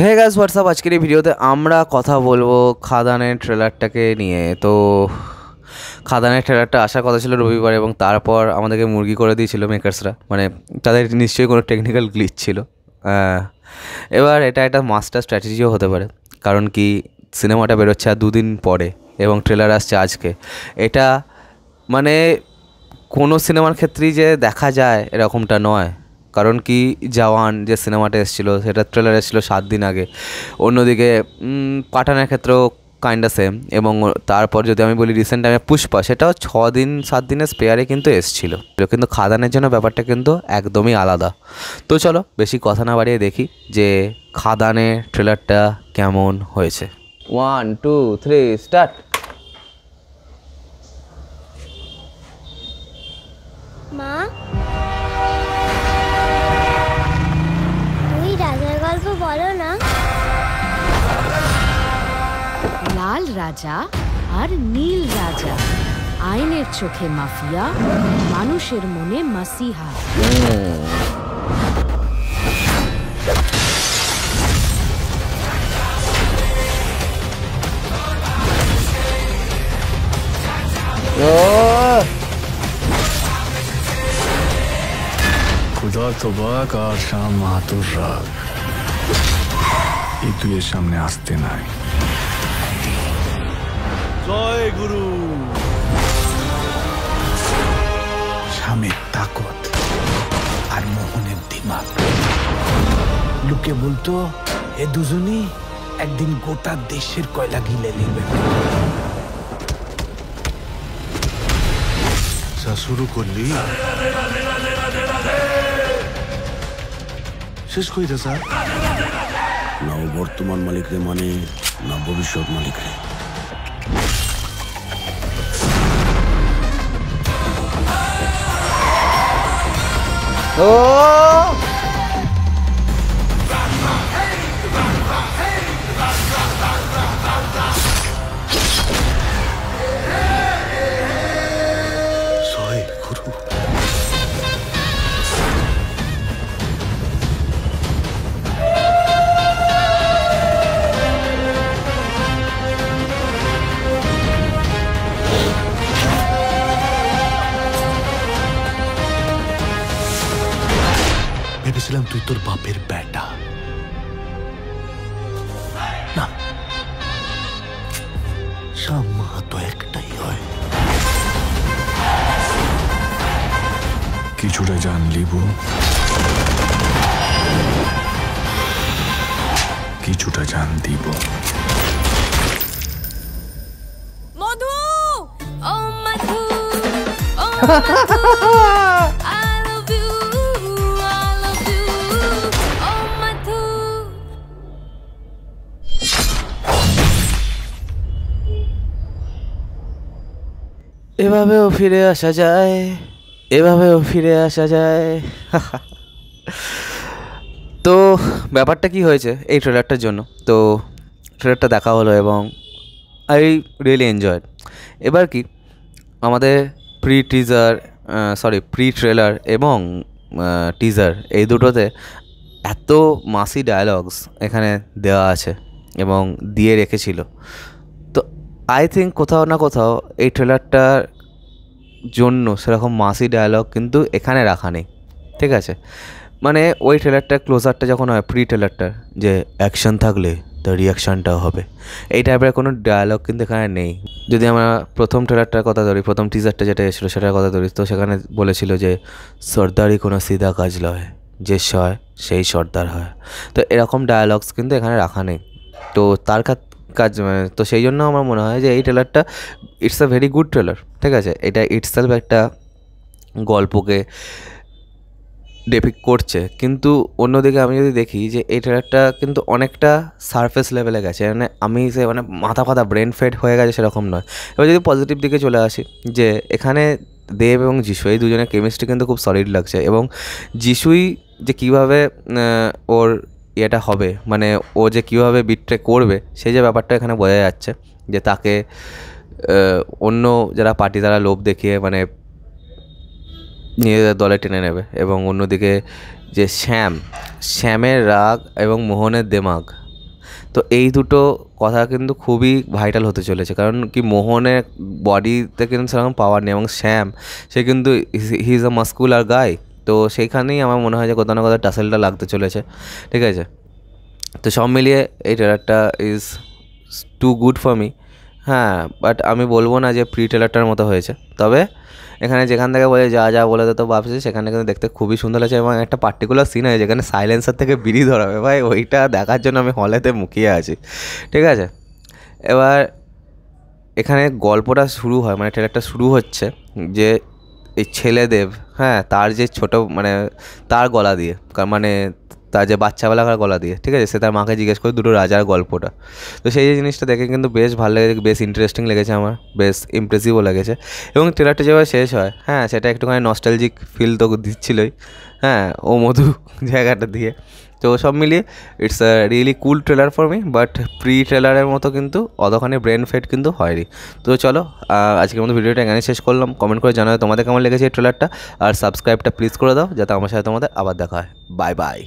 Hey guys WhatsApp, আজকের এই ভিডিওতে আমরা কথা বলবো খাদানের ট্রেলারটাকে নিয়ে। তো খাদানের ট্রেলারটা আসার কথা ছিল রবিবার, এবং তারপর আমাদেরকে মুরগি করে দিয়েছিল মেকার্সরা। মানে তাদের নিশ্চয়ই কোনো টেকনিক্যাল গ্লিচ ছিল। এবার এটা একটা মাস্টার স্ট্র্যাটেজিও হতে পারে, কারণ কি সিনেমাটা বেরোচ্ছে আর দুদিন পরে এবং ট্রেলার আসছে আজকে। এটা মানে কোনো সিনেমার ক্ষেত্রেই যে দেখা যায় এরকমটা নয়, কারণ কি জওয়ান যে সিনেমাটা এসেছিলো সেটা ট্রেলার এসেছিলো 7 দিন আগে। অন্যদিকে পাঠানের ক্ষেত্রেও কাইন্ডা সেম, এবং তারপর যদি আমি বলি রিসেন্ট টাইমে পুষ্পা, সেটাও 6-7 দিনের স্পেয়ারে কিন্তু এসেছিলো। কিন্তু খাদানের জন্য ব্যাপারটা কিন্তু একদমই আলাদা। তো চলো বেশি কথা না বাড়িয়ে দেখি যে খাদানের ট্রেলারটা কেমন হয়েছে। 1 2 3 স্টার্ট। মা, তুমি রাজার গল্প বলো না। লাল রাজা আর নীল রাজা, আইনের চোখে মাফিয়া, মানুষের মনে মাসিহা। खुदा तबाक আর শাম মাহাতুর রাগ এই দুইয়ের সামনে আসতে নাই। জয় গুরু। স্বামীর তাকত আর মোহনের দিমাগ। লোকে বলতো এ দুজনই একদিন গোটা দেশের কয়লা গিলে নেবে। শুরু করলি শেষ কইরা স্যার। না ও বর্তমান মালিক রে মানে না ভবিষ্যৎ মালিক রে। ও জয় গুরু। ভেবেছিলাম তুই তোর বাপের বেটা না, শাম্মা তো একটাই হয়। কিছুটা জান লিবু, কিছুটা জান দিব। মধু, ও মধু, ও এভাবেও ফিরে আসা যায়, এভাবেও ফিরে আসা যায়। তো ব্যাপারটা কি হয়েছে এই ট্রেলারটার জন্য, তো ট্রেলারটা দেখা হলো এবং আই রিয়েলি এনজয়েড। এবার কি আমাদের প্রি ট্রেলার এবং টিজার এই দুটোতে এত মাসি ডায়ালগস এখানে দেওয়া আছে এবং দিয়ে রেখেছিল। তো আই থিঙ্ক কোথাও না কোথাও এই ট্রেলারটার জন্য সেরকম মাসি ডায়ালগ কিন্তু এখানে রাখা নেই, ঠিক আছে? মানে ওই ট্রেলারটার ক্লোজারটা যখন হয় প্রি ট্রেলারটার, যে অ্যাকশন থাকলে তার রিয়াকশানটাও হবে, এই টাইপের কোনো ডায়ালগ কিন্তু এখানে নেই। যদি আমরা প্রথম ট্রেলারটার কথা ধরি, প্রথম টিজারটা যেটা এসেছিলো সেটার কথা ধরি, তো সেখানে বলেছিল যে সর্দারই কোনো সিধা কাজ লয়, যে সয় সেই সর্দার হয়। তো এরকম ডায়ালগস কিন্তু এখানে রাখা নেই। তো তার কাজ মানে, তো সেই জন্য আমার মনে হয় যে এই ট্রেলারটা it's a very good trailer, ঠিক আছে? এটা ইটসেলফ একটা গল্পকে ডেপিক্ট করছে, কিন্তু অন্যদিকে আমি যদি দেখি যে এই ট্রেলারটা কিন্তু অনেকটা সারফেস লেভেলে গেছে, মানে আমি সে মানে মাথা ব্রেন ফেড হয়ে গেছে সেরকম নয়। এবার যদি পজিটিভ দিকে চলে আসি, যে এখানে দেব এবং যিশু এই দুজনের কেমিস্ট্রি কিন্তু খুব সলিড লাগছে, এবং যিশুই যে কীভাবে ওর ইয়েটা হবে, মানে ও যে কীভাবে বিট্রে করবে, সেই যে ব্যাপারটা এখানে বোঝা যাচ্ছে, যে তাকে অন্য যারা পার্টি তারা লোভ দেখিয়ে মানে নিজেদের দলে টেনে নেবে, এবং অন্যদিকে যে শ্যামের রাগ এবং মোহনের দেমাগ, তো এই দুটো কথা কিন্তু খুবই ভাইটাল হতে চলেছে, কারণ কি মোহনের বডিতে কিন্তু সেরকম পাওয়ার নেই এবং শ্যাম সে কিন্তু হি ইজ আ মাস্কুলার গাই, তো সেইখানেই আমার মনে হয় যে কোথাও না কোথাও টাসেলটা লাগতে চলেছে, ঠিক আছে। তো সব মিলিয়ে এই ট্রেলারটা is too good for me. হ্যাঁ, বাট আমি বলবো না যে প্রি ট্রেলারটার মতো হয়েছে, তবে এখানে যেখান থেকে বলে যা যা বলে তো ভাবছি সেখানে কিন্তু দেখতে খুবই সুন্দর লাগছে এবং একটা পার্টিকুলার সিন আছে যেখানে সাইলেন্সার থেকে বিড়ি ধরাবে, ভাই ওইটা দেখার জন্য আমি হলেতে মুখিয়ে আছি, ঠিক আছে। এবার এখানে গল্পটা শুরু হয়, মানে ট্রেলারটা শুরু হচ্ছে যে এই ছেলেদেব, হ্যাঁ, তার যে ছোটো মানে তার গলা দিয়ে, মানে তার যে বাচ্চাবেলাকার গলা দিয়ে, ঠিক আছে, সে তার মাকে জিজ্ঞেস করে দুটো রাজার গল্পটা। তো সেই জিনিসটা দেখে কিন্তু বেশ ভালো লেগেছে, বেশ ইন্টারেস্টিং লেগেছে আমার, বেশ ইমপ্রেসিভও লেগেছে। এবং ট্রেলারটা যেভাবে শেষ হয়, হ্যাঁ, সেটা একটুখানি নস্টালজিক ফিল তো দিচ্ছিলই, হ্যাঁ, ও মধু জায়গাটা দিয়ে। তো সব মিলিয়ে it's a really cool trailer for me, but pre ট্রেলারের মতো কিন্তু অতখানি ব্রেন ফেড কিন্তু হয়নি। তো চলো আজকের মতো ভিডিওটা এখানে শেষ করলাম। কমেন্ট করে জানাও তোমাদের কেমন লেগেছে এই ট্রেলারটা, আর সাবস্ক্রাইবটা প্লিজ করে দাও যাতে আমার সাথে তোমাদের আবার দেখা হয়। Bye bye.